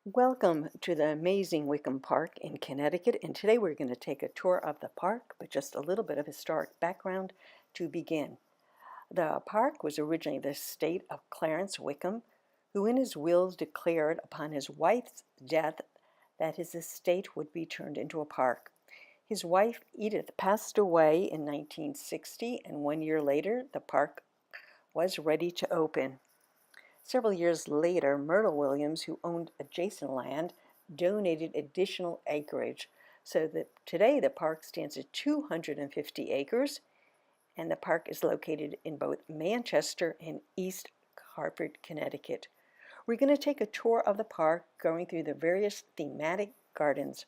Welcome to the amazing Wickham Park in Connecticut, and today we're going to take a tour of the park, but just a little bit of historic background to begin. The park was originally the estate of Clarence Wickham, who in his wills declared upon his wife's death that his estate would be turned into a park. His wife, Edith, passed away in 1960, and 1 year later, the park was ready to open. Several years later, Myrtle Williams, who owned adjacent land, donated additional acreage, so that today the park stands at 250 acres, and the park is located in both Manchester and East Hartford, Connecticut. We're going to take a tour of the park, going through the various thematic gardens,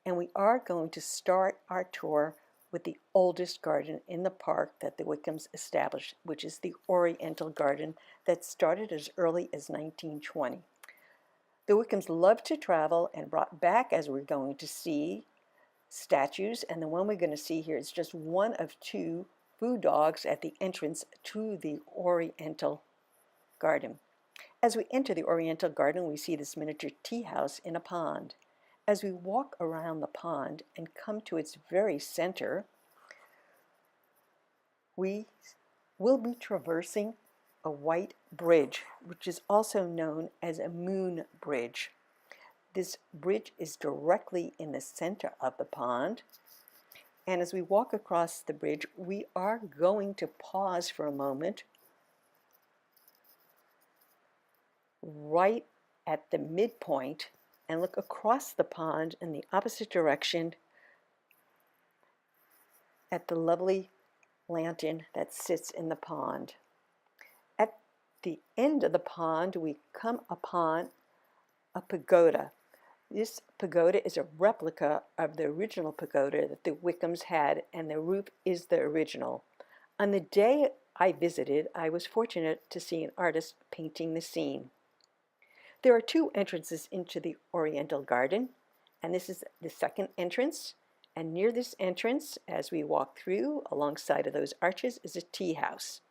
and we are going to start our tour with the oldest garden in the park that the Wickhams established, which is the Oriental Garden that started as early as 1920. The Wickhams loved to travel and brought back, as we're going to see, statues, and the one we're going to see here is just one of two food dogs at the entrance to the Oriental Garden. As we enter the Oriental Garden, we see this miniature tea house in a pond. As we walk around the pond and come to its very center, we will be traversing a white bridge, which is also known as a moon bridge. This bridge is directly in the center of the pond, and as we walk across the bridge, we are going to pause for a moment right at the midpoint and look across the pond in the opposite direction at the lovely lantern that sits in the pond. At the end of the pond, we come upon a pagoda. This pagoda is a replica of the original pagoda that the Wickhams had, and the roof is the original. On the day I visited, I was fortunate to see an artist painting the scene. There are two entrances into the Oriental Garden, and this is the second entrance. And near this entrance, as we walk through, alongside of those arches, is a tea house.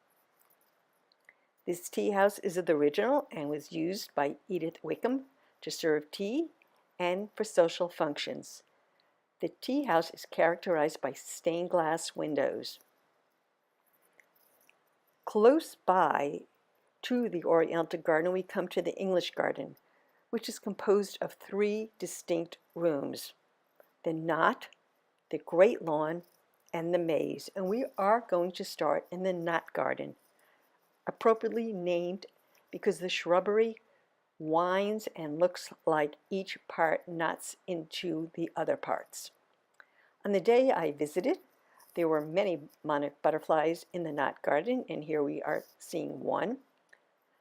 This tea house is the original and was used by Edith Wickham to serve tea and for social functions. The tea house is characterized by stained glass windows. Close by to the Oriental Garden, we come to the English Garden, which is composed of three distinct rooms: the knot, the great lawn, and the maze. And we are going to start in the knot garden, appropriately named because the shrubbery winds and looks like each part knots into the other parts. On the day I visited, there were many monarch butterflies in the knot garden, and here we are seeing one.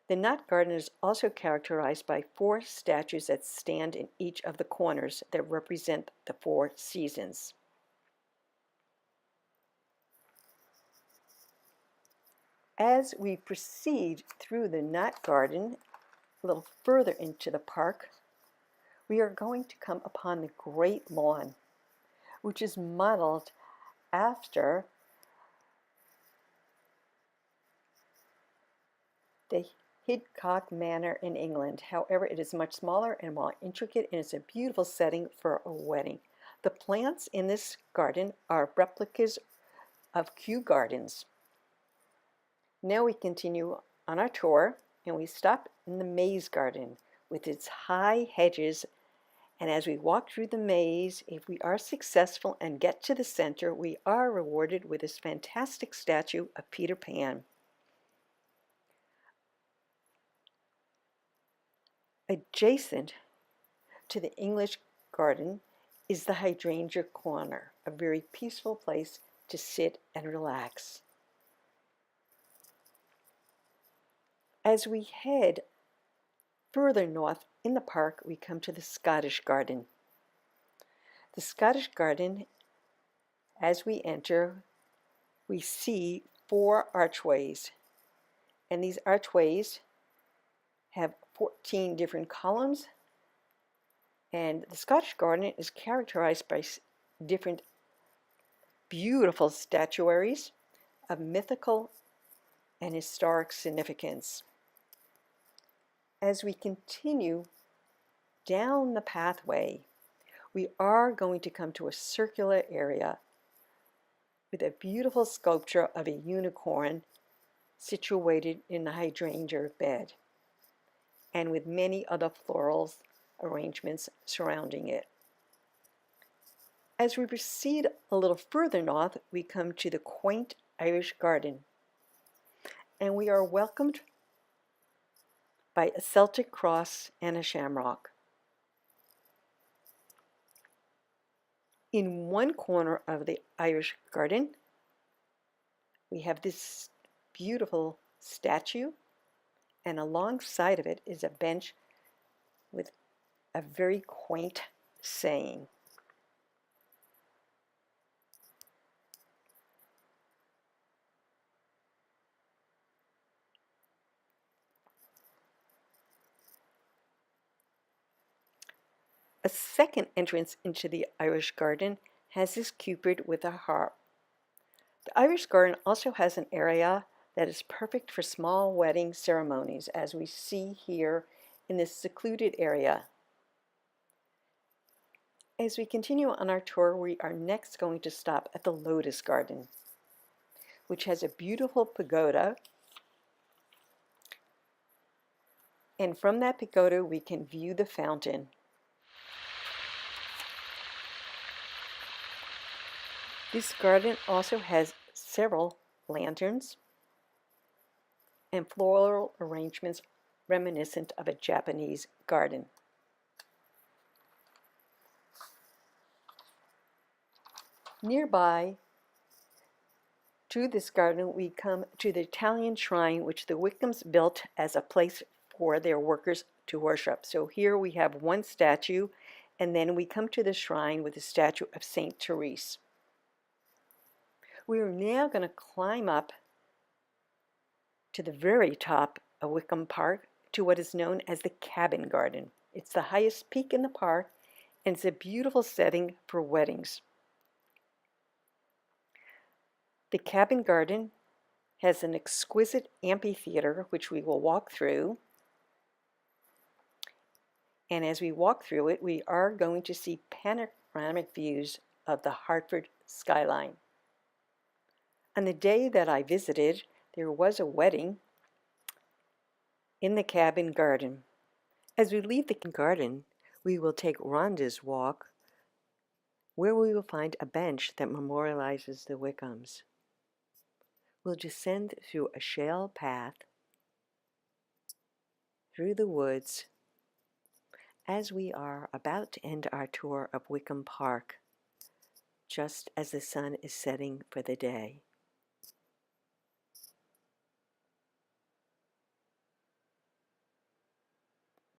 The knot garden is also characterized by 4 statues that stand in each of the corners that represent the 4 seasons. As we proceed through the knot garden, a little further into the park, we are going to come upon the great lawn, which is modeled after the Hidcock Manor in England. However, it is much smaller and more intricate, and it's a beautiful setting for a wedding. The plants in this garden are replicas of Kew Gardens. Now we continue on our tour, and we stop in the maze garden with its high hedges. And as we walk through the maze, if we are successful and get to the center, we are rewarded with this fantastic statue of Peter Pan. Adjacent to the English Garden is the Hydrangea Corner, a very peaceful place to sit and relax. As we head further north in the park, we come to the Scottish Garden. The Scottish Garden, as we enter, we see 4 archways, and these archways have 14 different columns, and the Scottish Garden is characterized by different beautiful statuaries of mythical and historic significance. As we continue down the pathway, we are going to come to a circular area with a beautiful sculpture of a unicorn situated in the hydrangea bed, and with many other floral arrangements surrounding it. As we proceed a little further north, we come to the quaint Irish garden, and we are welcomed by a Celtic cross and a shamrock. In one corner of the Irish garden, we have this beautiful statue, and alongside of it is a bench with a very quaint saying. A second entrance into the Irish garden has this Cupid with a harp. The Irish garden also has an area that is perfect for small wedding ceremonies, as we see here in this secluded area. As we continue on our tour, we are next going to stop at the Lotus Garden, which has a beautiful pagoda. And from that pagoda, we can view the fountain. This garden also has several lanterns and floral arrangements reminiscent of a Japanese garden. Nearby to this garden, we come to the Italian shrine, which the Wickhams built as a place for their workers to worship. So here we have one statue, and then we come to the shrine with the statue of Saint Therese. We are now going to climb up to the very top of Wickham Park to what is known as the Cabin Garden. It's the highest peak in the park, and it's a beautiful setting for weddings. The Cabin Garden has an exquisite amphitheater, which we will walk through. And as we walk through it, we are going to see panoramic views of the Hartford skyline. On the day that I visited, there was a wedding in the Cabin Garden. As we leave the garden, we will take Rhonda's walk, where we will find a bench that memorializes the Wickhams. We'll descend through a shale path, through the woods, as we are about to end our tour of Wickham Park, just as the sun is setting for the day.